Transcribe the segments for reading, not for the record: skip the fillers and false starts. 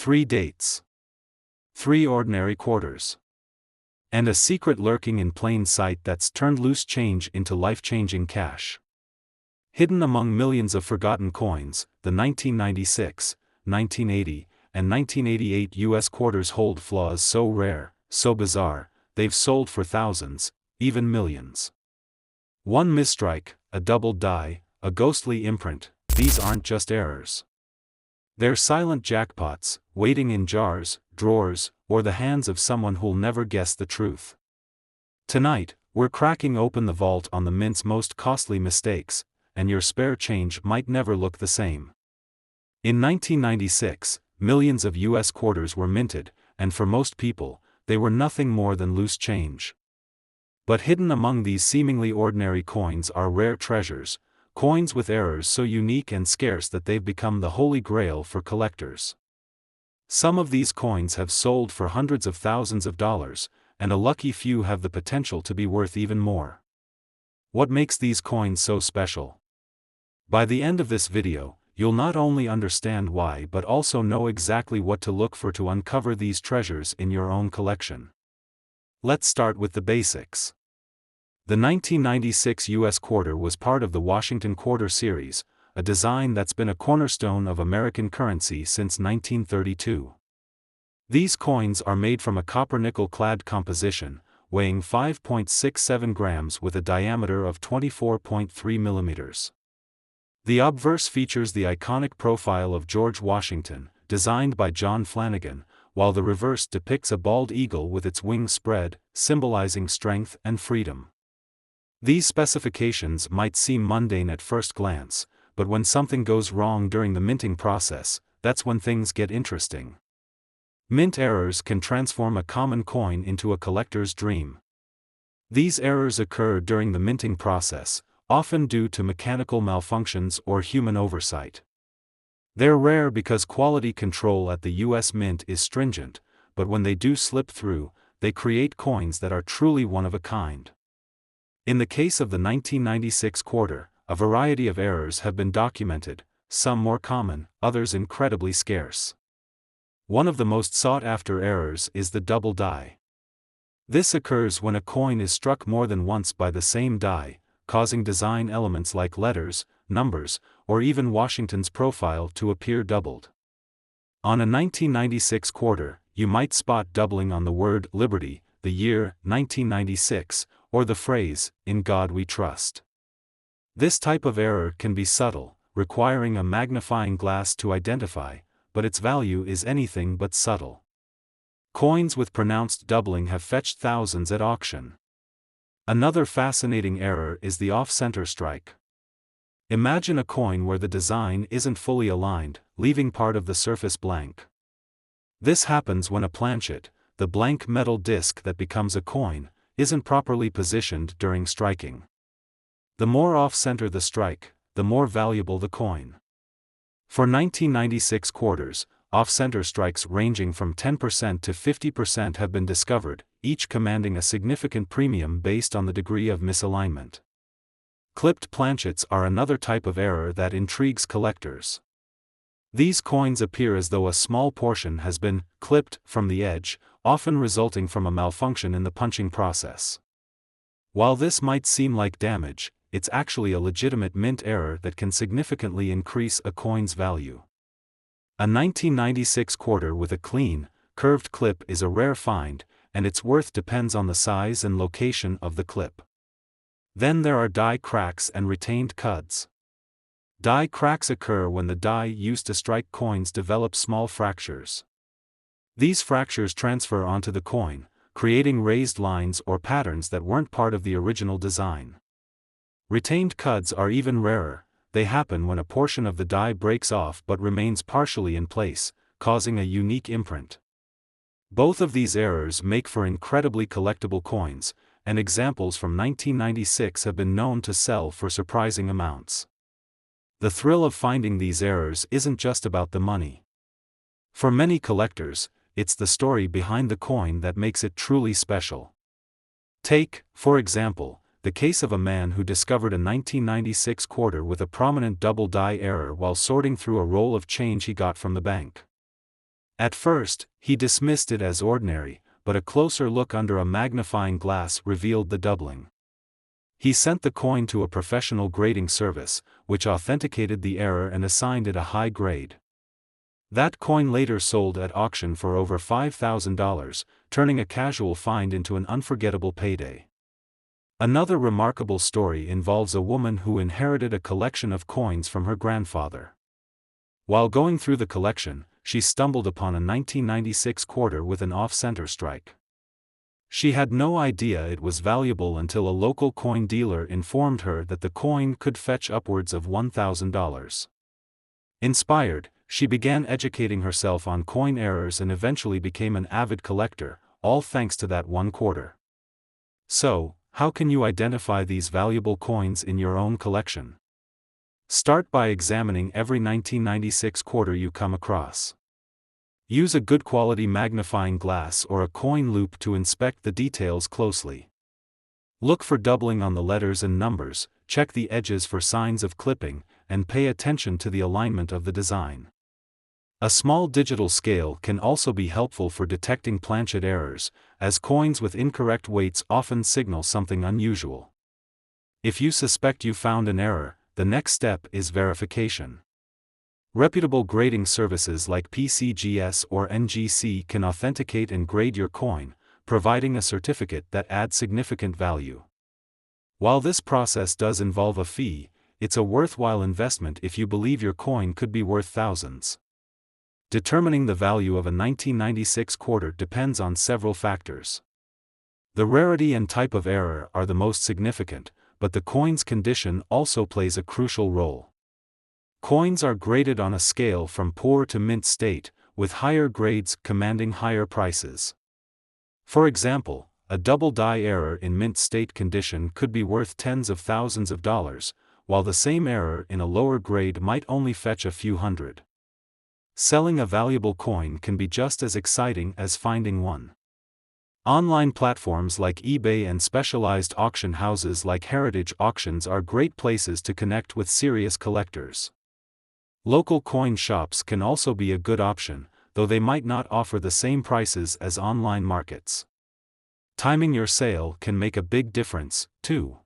3 dates, 3 ordinary quarters, and a secret lurking in plain sight that's turned loose change into life-changing cash. Hidden among millions of forgotten coins, the 1996, 1980, and 1988 U.S. quarters hold flaws so rare, so bizarre, they've sold for thousands, even millions. One misstrike, a doubled die, a ghostly imprint, these aren't just errors. They're silent jackpots, waiting in jars, drawers, or the hands of someone who'll never guess the truth. Tonight, we're cracking open the vault on the mint's most costly mistakes, and your spare change might never look the same. In 1996, millions of U.S. quarters were minted, and for most people, they were nothing more than loose change. But hidden among these seemingly ordinary coins are rare treasures, coins with errors so unique and scarce that they've become the holy grail for collectors. Some of these coins have sold for hundreds of thousands of dollars, and a lucky few have the potential to be worth even more. What makes these coins so special? By the end of this video, you'll not only understand why but also know exactly what to look for to uncover these treasures in your own collection. Let's start with the basics. The 1996 U.S. quarter was part of the Washington Quarter series, a design that's been a cornerstone of American currency since 1932. These coins are made from a copper-nickel clad composition, weighing 5.67 grams with a diameter of 24.3 millimeters. The obverse features the iconic profile of George Washington, designed by John Flanagan, while the reverse depicts a bald eagle with its wings spread, symbolizing strength and freedom. These specifications might seem mundane at first glance, but when something goes wrong during the minting process, that's when things get interesting. Mint errors can transform a common coin into a collector's dream. These errors occur during the minting process, often due to mechanical malfunctions or human oversight. They're rare because quality control at the U.S. Mint is stringent, but when they do slip through, they create coins that are truly one of a kind. In the case of the 1996 quarter, a variety of errors have been documented, some more common, others incredibly scarce. One of the most sought-after errors is the double die. This occurs when a coin is struck more than once by the same die, causing design elements like letters, numbers, or even Washington's profile to appear doubled. On a 1996 quarter, you might spot doubling on the word Liberty, the year 1996, or the phrase, "In God We Trust." This type of error can be subtle, requiring a magnifying glass to identify, but its value is anything but subtle. Coins with pronounced doubling have fetched thousands at auction. Another fascinating error is the off-center strike. Imagine a coin where the design isn't fully aligned, leaving part of the surface blank. This happens when a planchet, the blank metal disc that becomes a coin, isn't properly positioned during striking. The more off-center the strike, the more valuable the coin. For 1996 quarters, off-center strikes ranging from 10% to 50% have been discovered, each commanding a significant premium based on the degree of misalignment. Clipped planchets are another type of error that intrigues collectors. These coins appear as though a small portion has been clipped from the edge, often resulting from a malfunction in the punching process. While this might seem like damage, it's actually a legitimate mint error that can significantly increase a coin's value. A 1996 quarter with a clean, curved clip is a rare find, and its worth depends on the size and location of the clip. Then there are die cracks and retained cuds. Die cracks occur when the die used to strike coins develop small fractures. These fractures transfer onto the coin, creating raised lines or patterns that weren't part of the original design. Retained cuds are even rarer. They happen when a portion of the die breaks off but remains partially in place, causing a unique imprint. Both of these errors make for incredibly collectible coins, and examples from 1996 have been known to sell for surprising amounts. The thrill of finding these errors isn't just about the money. For many collectors, it's the story behind the coin that makes it truly special. Take, for example, the case of a man who discovered a 1996 quarter with a prominent double die error while sorting through a roll of change he got from the bank. At first, he dismissed it as ordinary, but a closer look under a magnifying glass revealed the doubling. He sent the coin to a professional grading service, which authenticated the error and assigned it a high grade. That coin later sold at auction for over $5,000, turning a casual find into an unforgettable payday. Another remarkable story involves a woman who inherited a collection of coins from her grandfather. While going through the collection, she stumbled upon a 1996 quarter with an off-center strike. She had no idea it was valuable until a local coin dealer informed her that the coin could fetch upwards of $1,000. Inspired, she began educating herself on coin errors and eventually became an avid collector, all thanks to that one quarter. So, how can you identify these valuable coins in your own collection? Start by examining every 1996 quarter you come across. Use a good quality magnifying glass or a coin loupe to inspect the details closely. Look for doubling on the letters and numbers, check the edges for signs of clipping, and pay attention to the alignment of the design. A small digital scale can also be helpful for detecting planchet errors, as coins with incorrect weights often signal something unusual. If you suspect you found an error, the next step is verification. Reputable grading services like PCGS or NGC can authenticate and grade your coin, providing a certificate that adds significant value. While this process does involve a fee, it's a worthwhile investment if you believe your coin could be worth thousands. Determining the value of a 1996 quarter depends on several factors. The rarity and type of error are the most significant, but the coin's condition also plays a crucial role. Coins are graded on a scale from poor to mint state, with higher grades commanding higher prices. For example, a double die error in mint state condition could be worth tens of thousands of dollars, while the same error in a lower grade might only fetch a few hundred. Selling a valuable coin can be just as exciting as finding one. Online platforms like eBay and specialized auction houses like Heritage Auctions are great places to connect with serious collectors. Local coin shops can also be a good option, though they might not offer the same prices as online markets. Timing your sale can make a big difference, too.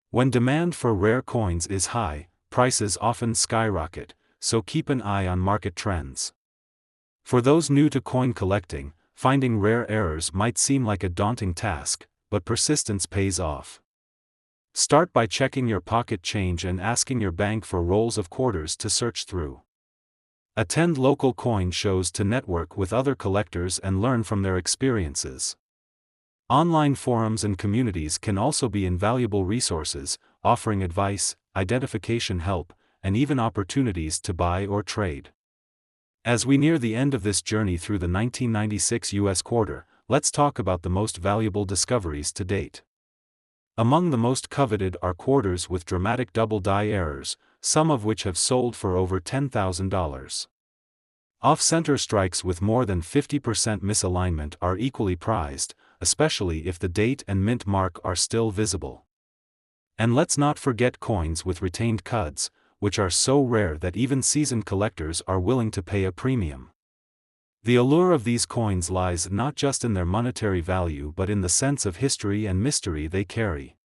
When demand for rare coins is high, prices often skyrocket, so keep an eye on market trends. For those new to coin collecting, finding rare errors might seem like a daunting task, but persistence pays off. Start by checking your pocket change and asking your bank for rolls of quarters to search through. Attend local coin shows to network with other collectors and learn from their experiences. Online forums and communities can also be invaluable resources, offering advice, identification help, and even opportunities to buy or trade. As we near the end of this journey through the 1996 U.S. quarter, let's talk about the most valuable discoveries to date. Among the most coveted are quarters with dramatic double die errors, some of which have sold for over $10,000. Off-center strikes with more than 50% misalignment are equally prized, especially if the date and mint mark are still visible. And let's not forget coins with retained cuds, which are so rare that even seasoned collectors are willing to pay a premium. The allure of these coins lies not just in their monetary value but in the sense of history and mystery they carry.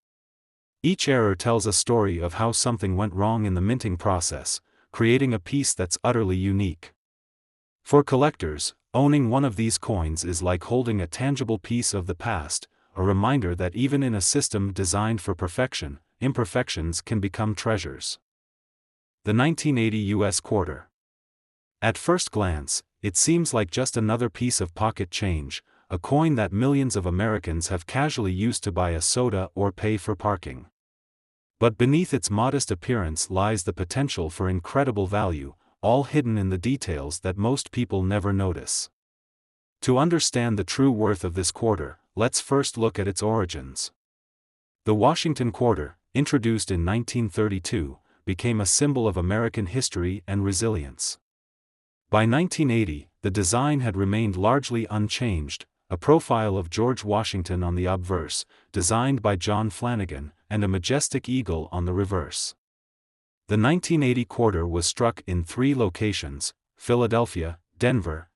Each error tells a story of how something went wrong in the minting process, creating a piece that's utterly unique. For collectors, owning one of these coins is like holding a tangible piece of the past, a reminder that even in a system designed for perfection, imperfections can become treasures. The 1980 U.S. quarter. At first glance, it seems like just another piece of pocket change, a coin that millions of Americans have casually used to buy a soda or pay for parking. But beneath its modest appearance lies the potential for incredible value, all hidden in the details that most people never notice. To understand the true worth of this quarter, let's first look at its origins. The Washington quarter, introduced in 1932, became a symbol of American history and resilience. By 1980, the design had remained largely unchanged, a profile of George Washington on the obverse, designed by John Flanagan, and a majestic eagle on the reverse. The 1980 quarter was struck in 3 locations: Philadelphia, Denver,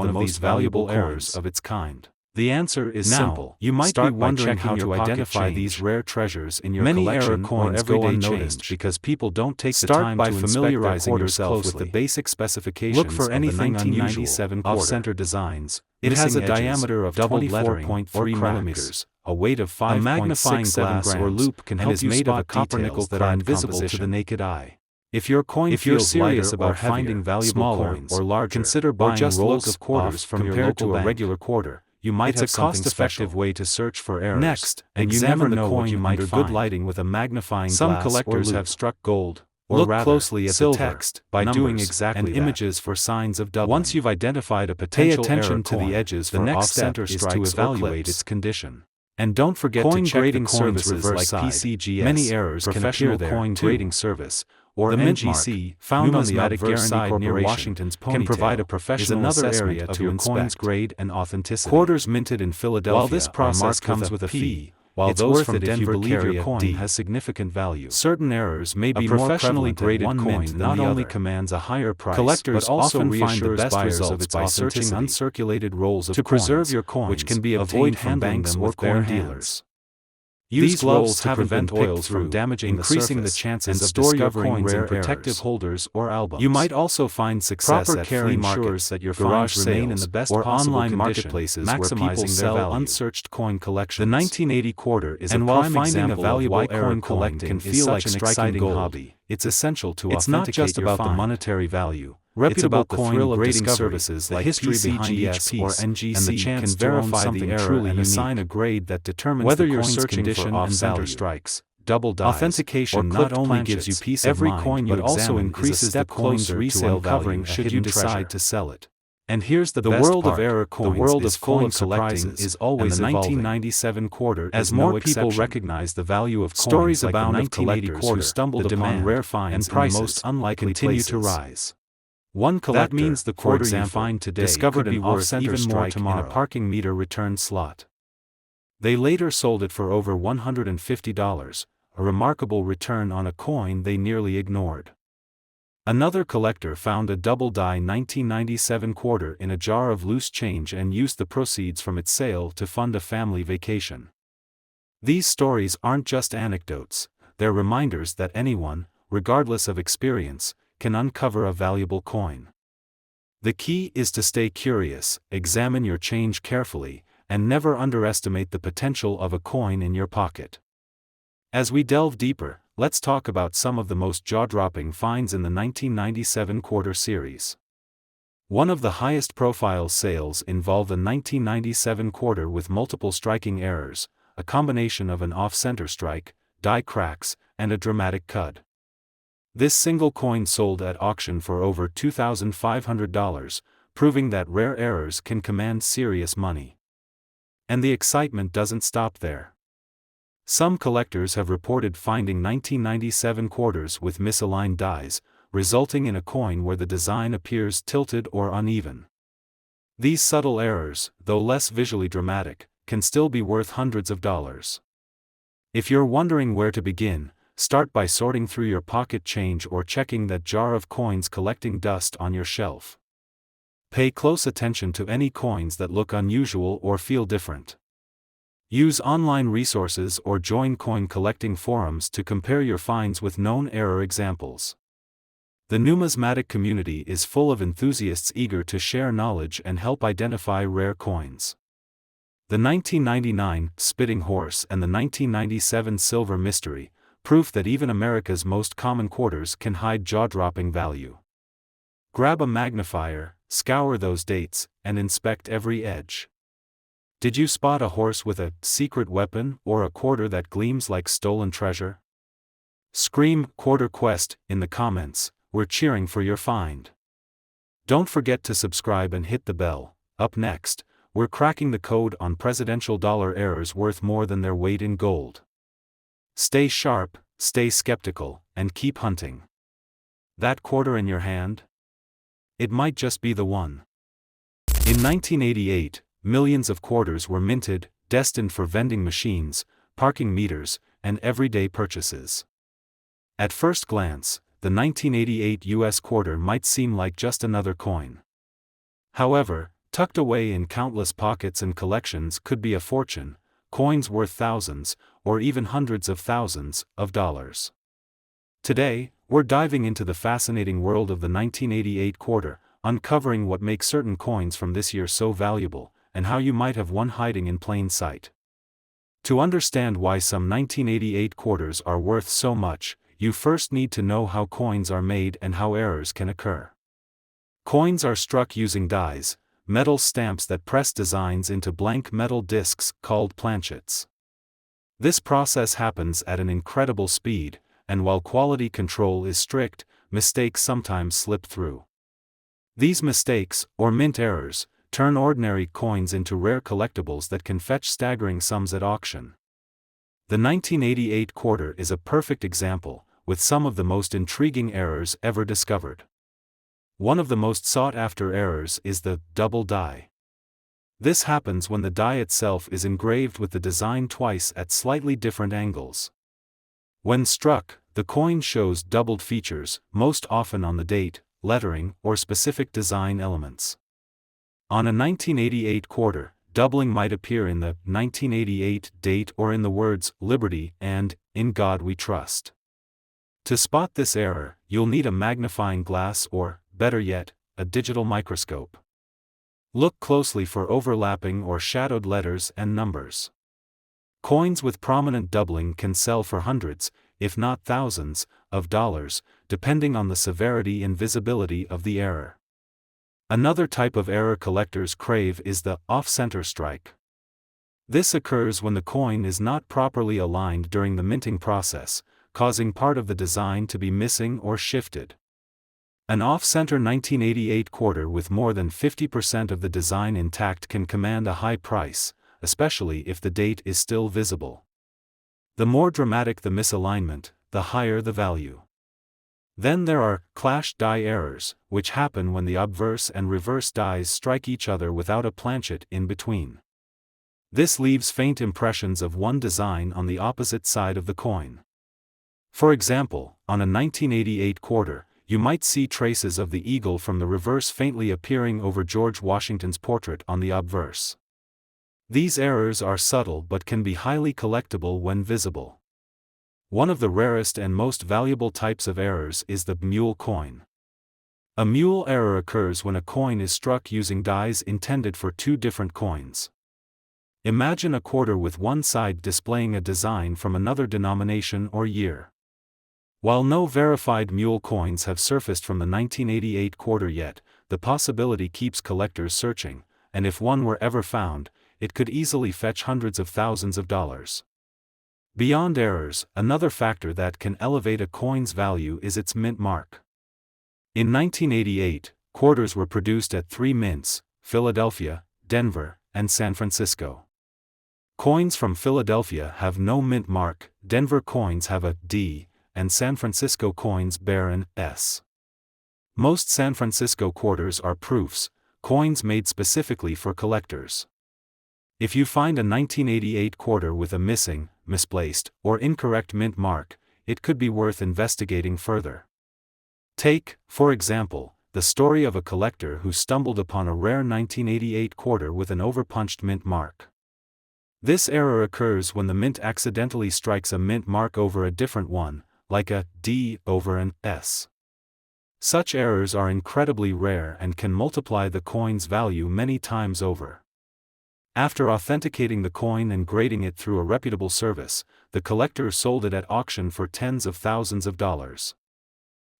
one of these valuable errors of its kind? The answer is simple. You might be wondering how to identify these rare treasures in your collection. Many error coins go unnoticed because people don't take the time to familiarizing yourself with the basic specifications. Look for anything unusual, off-center designs. It has a diameter of 24.3 millimeters, a weight of 5.67 grams, or loop can help you spot details that are invisible to the naked eye. If your coin feels serious about finding valuable coins or larger, consider buying rolls of quarters from your local bank. Regular quarter. You might have something special. It's a cost-effective way to search for errors. Next, and you never know what you might find. Good lighting with a magnifying glass. Some collectors have struck gold. or Look rather, closely at silver, the text, by numbers, doing exactly and that. images for signs of doubling. Once you've identified a Pay potential attention error to coin, the edges the for next off-center step is strikes to or evaluate clips. its condition. And don't forget Coin to check grading the coin's services reverse like side. PCGS, Many errors can Professional appear there, Coin too. Grading Service, or The mint mark, NGC, found on the Numismatic obverse Guarantee side near Corporation, Washington's can provide a ponytail, professional is another assessment area of to your coin's inspect. grade and authenticity. Quarters minted in Philadelphia While this are process marked comes with a fee, P, while it's those worth from it if you Denver believe carry your a coin D. has significant value. Certain errors may A be more professionally prevalent at graded one coin mint than not the only other. commands a higher price Collectors but also often find the reassures best buyers results of its by searching authenticity. uncirculated rolls of To preserve coins, your coins, which can be avoid obtained from handling banks them or with bare coin hands. dealers. Use These gloves rolls to haven't prevent been picked oils through, from damaging increasing the the surface, chances and of store your discovering coins in rare protective errors. holders or albums. You might also find success Proper at care flea ensures markets, that your garage finds remain in sales, the best or possible online condition, marketplaces where maximizing people their sell value. unsearched coin collections. The 1980 quarter is And a while prime finding a example valuable of why error coin coin collecting can is feel such like an striking exciting gold, hobby. it's essential to It's not authenticate just your about the find. monetary value. Reputable It's about the coin thrill of grading discovery, services the like history behind each PCGS piece, or NGC and the chance can to own verify something the error truly and unique. assign a grade that determines Whether the you're coin's searching for condition and off-center value. strikes, double dies, Authentication or not clipped only gives you planchets, peace of every mind coin you but also examine increases is a step the coin's closer resale to uncovering value a should hidden you treasure. decide to sell it. And here's the The best world part, of error the coins world is of full coin of surprises, collecting is always and the evolving. 1997 quarter As is more no people exception. recognize the value of Stories coins like the abound of 1980 collectors quarter, who stumbled the upon demand rare finds and in the prices most unlikely continue places. to rise. One collector, That means the for quarter example, you find today discovered could be an worth off-center even more strike in tomorrow. a parking meter return slot. They later sold it for over $150, a remarkable return on a coin they nearly ignored. Another collector found a double-die 1997 quarter in a jar of loose change and used the proceeds from its sale to fund a family vacation. These stories aren't just anecdotes, they're reminders that anyone, regardless of experience, can uncover a valuable coin. The key is to stay curious, examine your change carefully, and never underestimate the potential of a coin in your pocket. As we delve deeper, let's talk about some of the most jaw-dropping finds in the 1997 quarter series. One of the highest-profile sales involved a 1997 quarter with multiple striking errors, a combination of an off-center strike, die cracks, and a dramatic cud. This single coin sold at auction for over $2,500, proving that rare errors can command serious money. And the excitement doesn't stop there. Some collectors have reported finding 1997 quarters with misaligned dies, resulting in a coin where the design appears tilted or uneven. These subtle errors, though less visually dramatic, can still be worth hundreds of dollars. If you're wondering where to begin, start by sorting through your pocket change or checking that jar of coins collecting dust on your shelf. Pay close attention to any coins that look unusual or feel different. Use online resources or join coin collecting forums to compare your finds with known error examples. The numismatic community is full of enthusiasts eager to share knowledge and help identify rare coins. The 1999 Spitting Horse and the 1997 Silver Mystery, proof that even America's most common quarters can hide jaw-dropping value. Grab a magnifier, scour those dates, and inspect every edge. Did you spot a horse with a secret weapon or a quarter that gleams like stolen treasure? Scream "Quarter Quest" in the comments, we're cheering for your find. Don't forget to subscribe and hit the bell. Up next, we're cracking the code on presidential dollar errors worth more than their weight in gold. Stay sharp, stay skeptical, and keep hunting. That quarter in your hand? It might just be the one. In 1988, millions of quarters were minted, destined for vending machines, parking meters, and everyday purchases. At first glance, the 1988 US quarter might seem like just another coin. However, tucked away in countless pockets and collections could be a fortune, coins worth thousands, or even hundreds of thousands, of dollars. Today, we're diving into the fascinating world of the 1988 quarter, uncovering what makes certain coins from this year so valuable, and how you might have one hiding in plain sight. To understand why some 1988 quarters are worth so much, you first need to know how coins are made and how errors can occur. Coins are struck using dies, metal stamps that press designs into blank metal discs called planchets. This process happens at an incredible speed, and while quality control is strict, mistakes sometimes slip through. These mistakes, or mint errors, turn ordinary coins into rare collectibles that can fetch staggering sums at auction. The 1988 quarter is a perfect example, with some of the most intriguing errors ever discovered. One of the most sought-after errors is the double die. This happens when the die itself is engraved with the design twice at slightly different angles. When struck, the coin shows doubled features, most often on the date, lettering, or specific design elements. On a 1988 quarter, doubling might appear in the 1988 date or in the words "Liberty" and "In God We Trust." To spot this error, you'll need a magnifying glass or, better yet, a digital microscope. Look closely for overlapping or shadowed letters and numbers. Coins with prominent doubling can sell for hundreds, if not thousands, of dollars, depending on the severity and visibility of the error. Another type of error collectors crave is the off-center strike. This occurs when the coin is not properly aligned during the minting process, causing part of the design to be missing or shifted. An off-center 1988 quarter with more than 50% of the design intact can command a high price, especially if the date is still visible. The more dramatic the misalignment, the higher the value. Then there are clash die errors, which happen when the obverse and reverse dies strike each other without a planchet in between. This leaves faint impressions of one design on the opposite side of the coin. For example, on a 1988 quarter, you might see traces of the eagle from the reverse faintly appearing over George Washington's portrait on the obverse. These errors are subtle but can be highly collectible when visible. One of the rarest and most valuable types of errors is the mule coin. A mule error occurs when a coin is struck using dies intended for two different coins. Imagine a quarter with one side displaying a design from another denomination or year. While no verified mule coins have surfaced from the 1988 quarter yet, the possibility keeps collectors searching, and if one were ever found, it could easily fetch hundreds of thousands of dollars. Beyond errors, another factor that can elevate a coin's value is its mint mark. In 1988, quarters were produced at 3 mints, Philadelphia, Denver, and San Francisco. Coins from Philadelphia have no mint mark, Denver coins have a D, and San Francisco coins bear an S. Most San Francisco quarters are proofs, coins made specifically for collectors. If you find a 1988 quarter with a missing, misplaced, or incorrect mint mark, it could be worth investigating further. Take, for example, the story of a collector who stumbled upon a rare 1988 quarter with an overpunched mint mark. This error occurs when the mint accidentally strikes a mint mark over a different one, like a D over an S. Such errors are incredibly rare and can multiply the coin's value many times over. After authenticating the coin and grading it through a reputable service, the collector sold it at auction for tens of thousands of dollars.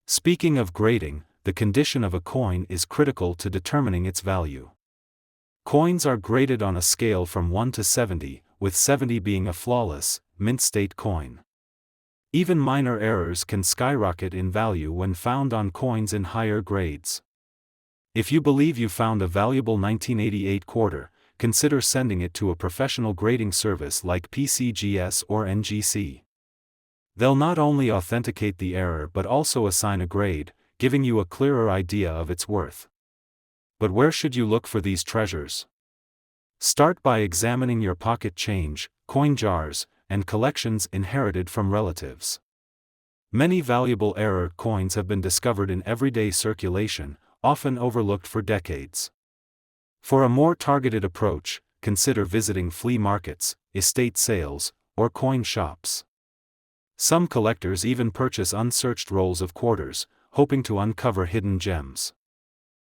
Speaking of grading, the condition of a coin is critical to determining its value. Coins are graded on a scale from 1 to 70, with 70 being a flawless, mint state coin. Even minor errors can skyrocket in value when found on coins in higher grades. If you believe you found a valuable 1988 quarter, consider sending it to a professional grading service like PCGS or NGC. They'll not only authenticate the error but also assign a grade, giving you a clearer idea of its worth. But where should you look for these treasures? Start by examining your pocket change, coin jars, and collections inherited from relatives. Many valuable error coins have been discovered in everyday circulation, often overlooked for decades. For a more targeted approach, consider visiting flea markets, estate sales, or coin shops. Some collectors even purchase unsearched rolls of quarters, hoping to uncover hidden gems.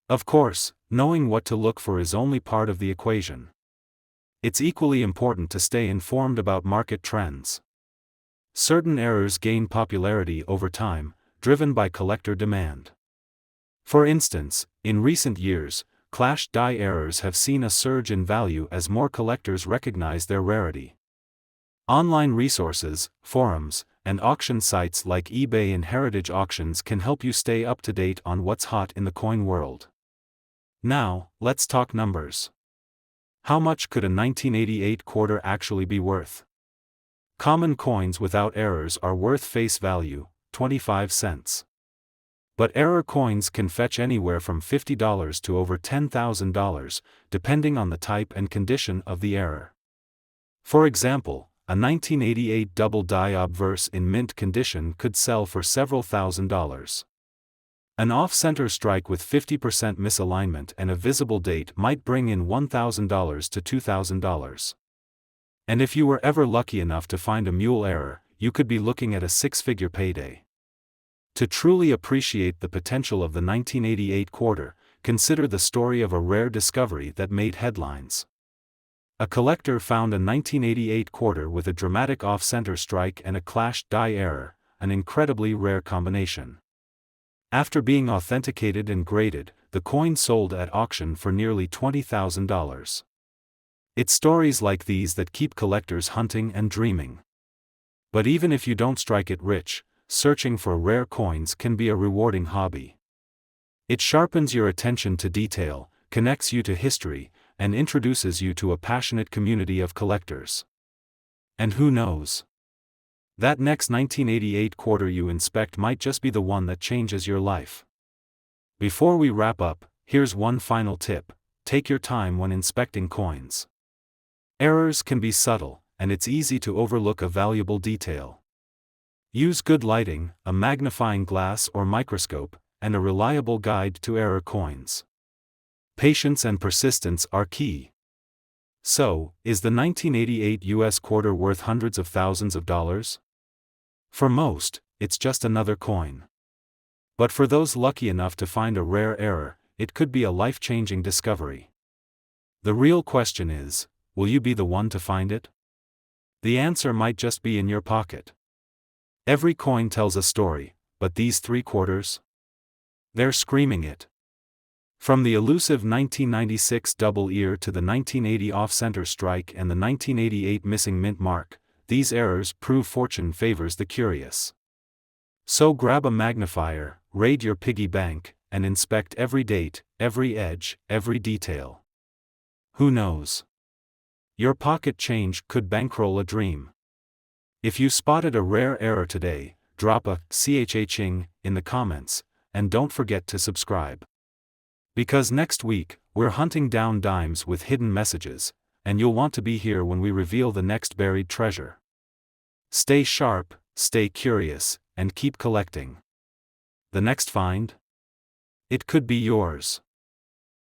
Of course, knowing what to look for is only part of the equation. It's equally important to stay informed about market trends. Certain errors gain popularity over time, driven by collector demand. For instance, in recent years, clash die errors have seen a surge in value as more collectors recognize their rarity. Online resources, forums, and auction sites like eBay and Heritage Auctions can help you stay up to date on what's hot in the coin world. Now, let's talk numbers. How much could a 1988 quarter actually be worth? Common coins without errors are worth face value, 25 cents. But error coins can fetch anywhere from $50 to over $10,000, depending on the type and condition of the error. For example, a 1988 double die obverse in mint condition could sell for several $1,000s. An off-center strike with 50% misalignment and a visible date might bring in $1,000 to $2,000. And if you were ever lucky enough to find a mule error, you could be looking at a six-figure payday. To truly appreciate the potential of the 1988 quarter, consider the story of a rare discovery that made headlines. A collector found a 1988 quarter with a dramatic off-center strike and a clashed die error, an incredibly rare combination. After being authenticated and graded, the coin sold at auction for nearly $20,000. It's stories like these that keep collectors hunting and dreaming. But even if you don't strike it rich, searching for rare coins can be a rewarding hobby. It sharpens your attention to detail, connects you to history, and introduces you to a passionate community of collectors. And who knows? That next 1988 quarter you inspect might just be the one that changes your life. Before we wrap up, here's one final tip: take your time when inspecting coins. Errors can be subtle, and it's easy to overlook a valuable detail. Use good lighting, a magnifying glass or microscope, and a reliable guide to error coins. Patience and persistence are key. So, is the 1988 US quarter worth hundreds of thousands of dollars? For most, it's just another coin. But for those lucky enough to find a rare error, it could be a life-changing discovery. The real question is, will you be the one to find it? The answer might just be in your pocket. Every coin tells a story, but these three quarters? They're screaming it. From the elusive 1996 double ear to the 1980 off-center strike and the 1988 missing mint mark, these errors prove fortune favors the curious. So grab a magnifier, raid your piggy bank, and inspect every date, every edge, every detail. Who knows? Your pocket change could bankroll a dream. If you spotted a rare error today, drop a "ching" in the comments, and don't forget to subscribe. Because next week, we're hunting down dimes with hidden messages, and you'll want to be here when we reveal the next buried treasure. Stay sharp, stay curious, and keep collecting. The next find? It could be yours.